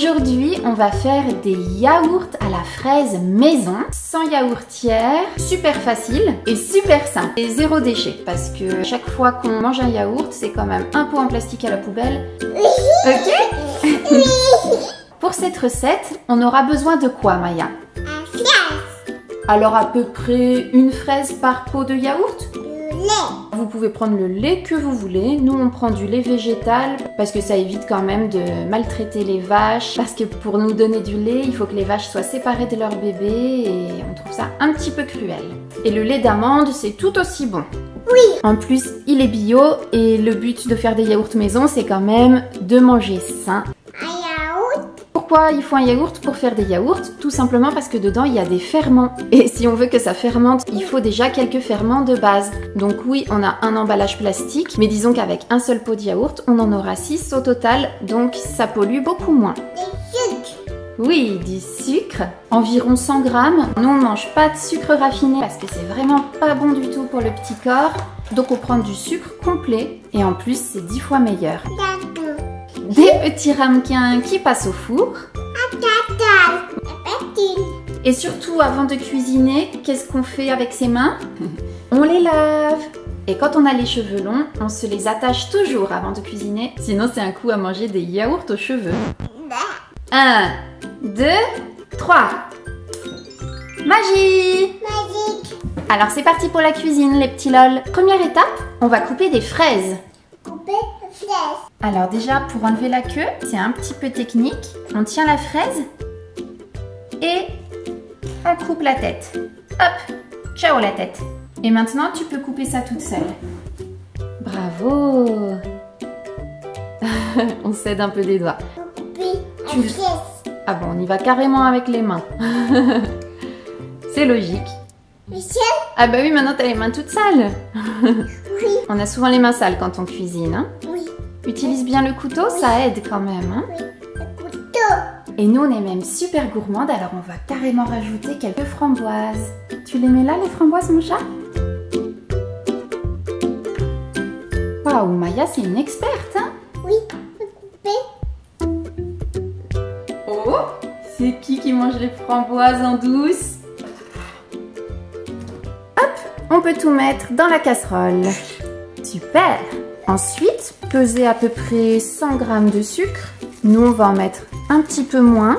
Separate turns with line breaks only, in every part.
Aujourd'hui, on va faire des yaourts à la fraise maison, sans yaourtière, super facile et super simple. Et zéro déchet, parce que chaque fois qu'on mange un yaourt, c'est quand même un pot en plastique à la poubelle. Ok? Pour cette recette, on aura besoin de quoi, Maya?
Un fraise.
Alors à peu près une fraise par pot de yaourt?
Le lait.
Vous pouvez prendre le lait que vous voulez. Nous, on prend du lait végétal parce que ça évite quand même de maltraiter les vaches. Parce que pour nous donner du lait, il faut que les vaches soient séparées de leur bébé et on trouve ça un petit peu cruel. Et le lait d'amande, c'est tout aussi bon.
Oui.
En plus, il est bio et le but de faire des yaourts maison, c'est quand même de manger sain.
Un yaourt.
Pourquoi il faut un yaourt pour faire des yaourts? Tout simplement parce que dedans il y a des ferments. Et si on veut que ça fermente, il faut déjà quelques ferments de base. Donc oui, on a un emballage plastique, mais disons qu'avec un seul pot de yaourt, on en aura 6 au total, donc ça pollue beaucoup moins.
Des sucres.
Oui, du sucre, environ 100 grammes. Nous on ne mange pas de sucre raffiné parce que c'est vraiment pas bon du tout pour le petit corps. Donc on prend du sucre complet et en plus c'est 10 fois meilleur.
D'accord.
Des petits ramequins qui passent au four. Et surtout, avant de cuisiner, qu'est-ce qu'on fait avec ses mains? On les lave. Et quand on a les cheveux longs, on se les attache toujours avant de cuisiner. Sinon, c'est un coup à manger des yaourts aux cheveux. 1, 2, 3. Magie!
Magique.
Alors, c'est parti pour la cuisine, les petits lol. Première étape, on va couper des fraises.
Couper la fraise.
Alors déjà, pour enlever la queue, c'est un petit peu technique. On tient la fraise et on coupe la tête. Hop, ciao la tête. Et maintenant, tu peux couper ça toute seule. Bravo. On s'aide un peu des doigts.
Couper la fraise.
Ah bon, on y va carrément avec les mains. C'est logique.
Michel?
Ah bah oui, maintenant t'as les mains toutes sales.
Oui.
On a souvent les mains sales quand on cuisine, hein?
Oui.
Utilise bien le couteau, ça aide quand même, hein?
Oui. Le couteau.
Et nous, on est même super gourmandes, alors on va carrément rajouter quelques framboises. Tu les mets là, les framboises, mon chat? Waouh, Maya, c'est une experte, hein?
Oui. Couper.
Oh, c'est qui mange les framboises en douce? Hop, on peut tout mettre dans la casserole. Super! Ensuite, peser à peu près 100 g de sucre. Nous, on va en mettre un petit peu moins.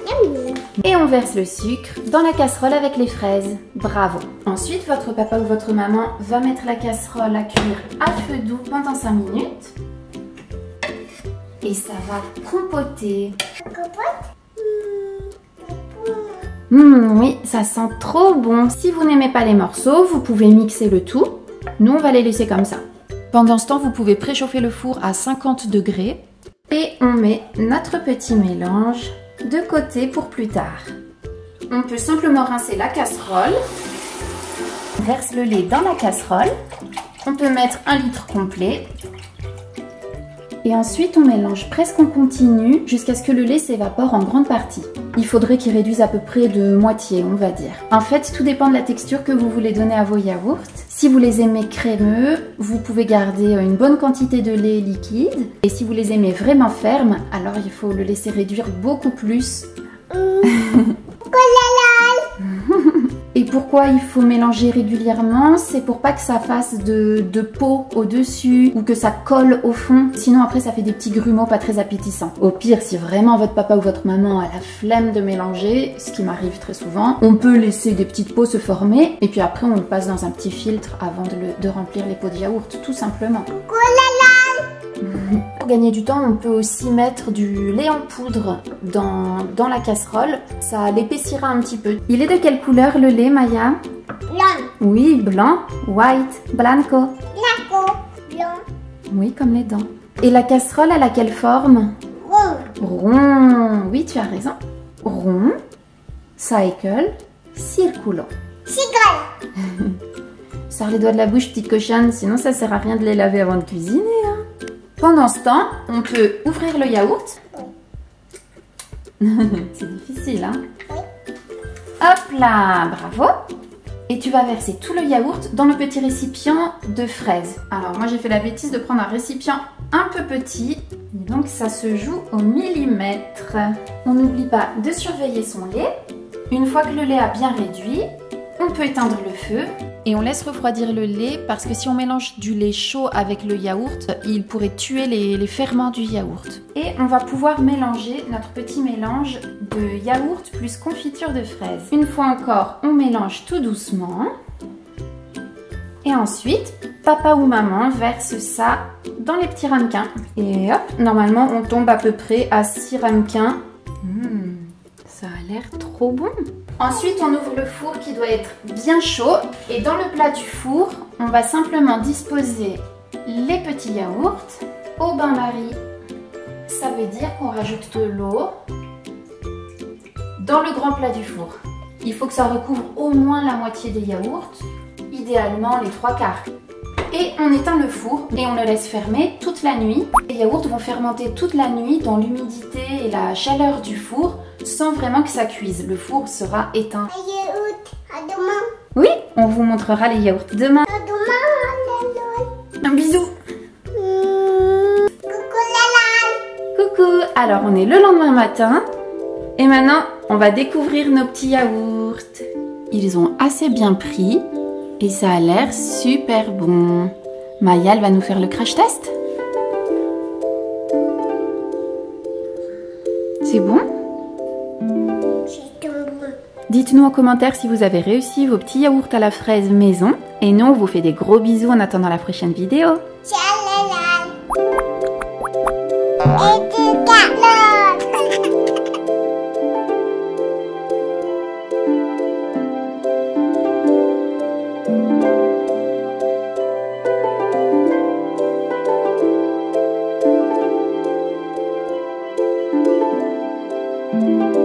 Yummy.
Et on verse le sucre dans la casserole avec les fraises. Bravo! Ensuite, votre papa ou votre maman va mettre la casserole à cuire à feu doux pendant 5 minutes. Et ça va compoter.
Compote.
Oui, ça sent trop bon. Si vous n'aimez pas les morceaux, vous pouvez mixer le tout. Nous, on va les laisser comme ça. Pendant ce temps, vous pouvez préchauffer le four à 50 degrés. Et on met notre petit mélange de côté pour plus tard. On peut simplement rincer la casserole. On verse le lait dans la casserole. On peut mettre 1 litre complet. Et ensuite, on mélange presque en continu jusqu'à ce que le lait s'évapore en grande partie. Il faudrait qu'il réduise à peu près de moitié, on va dire. En fait, tout dépend de la texture que vous voulez donner à vos yaourts. Si vous les aimez crémeux, vous pouvez garder une bonne quantité de lait liquide. Et si vous les aimez vraiment fermes, alors il faut le laisser réduire beaucoup plus. Et pourquoi il faut mélanger régulièrement? C'est pour pas que ça fasse de peau au-dessus ou que ça colle au fond. Sinon après ça fait des petits grumeaux pas très appétissants. Au pire, si vraiment votre papa ou votre maman a la flemme de mélanger, ce qui m'arrive très souvent, on peut laisser des petites peaux se former et puis après on le passe dans un petit filtre avant de remplir les pots de yaourt, tout simplement. Pour gagner du temps, on peut aussi mettre du lait en poudre dans la casserole. Ça l'épaissira un petit peu. Il est de quelle couleur le lait, Maya?
Blanc.
Oui, blanc, white, blanco.
Blanco. Blanc.
Oui, comme les dents. Et la casserole, elle a quelle forme?
Rond.
Rond. Oui, tu as raison. Rond, cycle, circulo.
Cigole.
Sors les doigts de la bouche, petite cochonne, sinon ça sert à rien de les laver avant de cuisiner, hein. Pendant ce temps, on peut ouvrir le yaourt. C'est difficile, hein?
Oui.
Hop là, bravo! Et tu vas verser tout le yaourt dans le petit récipient de fraises. Alors moi j'ai fait la bêtise de prendre un récipient un peu petit Et donc ça se joue au millimètre. On n'oublie pas de surveiller son lait. Une fois que le lait a bien réduit, on peut éteindre le feu. Et on laisse refroidir le lait parce que si on mélange du lait chaud avec le yaourt, il pourrait tuer les ferments du yaourt. Et on va pouvoir mélanger notre petit mélange de yaourt plus confiture de fraises. Une fois encore, on mélange tout doucement. Et ensuite, papa ou maman verse ça dans les petits ramequins. Et hop, normalement on tombe à peu près à 6 ramequins. Ça a l'air trop bon. Ensuite, on ouvre le four qui doit être bien chaud. Et dans le plat du four, on va simplement disposer les petits yaourts au bain-marie. Ça veut dire qu'on rajoute de l'eau dans le grand plat du four. Il faut que ça recouvre au moins la moitié des yaourts, idéalement les 3/4. Et on éteint le four et on le laisse fermer toute la nuit. Les yaourts vont fermenter toute la nuit dans l'humidité et la chaleur du four sans vraiment que ça cuise. Le four sera éteint.
À demain.
Oui, on vous montrera les yaourts demain.
À demain.
Un bisou.
Coucou la.
Coucou. Alors on est le lendemain matin et maintenant on va découvrir nos petits yaourts. Ils ont assez bien pris. Et ça a l'air super bon. Maya, elle va nous faire le crash test. C'est bon?
C'est tombé.
Dites-nous en commentaire si vous avez réussi vos petits yaourts à la fraise maison. Et nous, on vous fait des gros bisous en attendant la prochaine vidéo.
Tchalala. Et du carotte.
Thank you.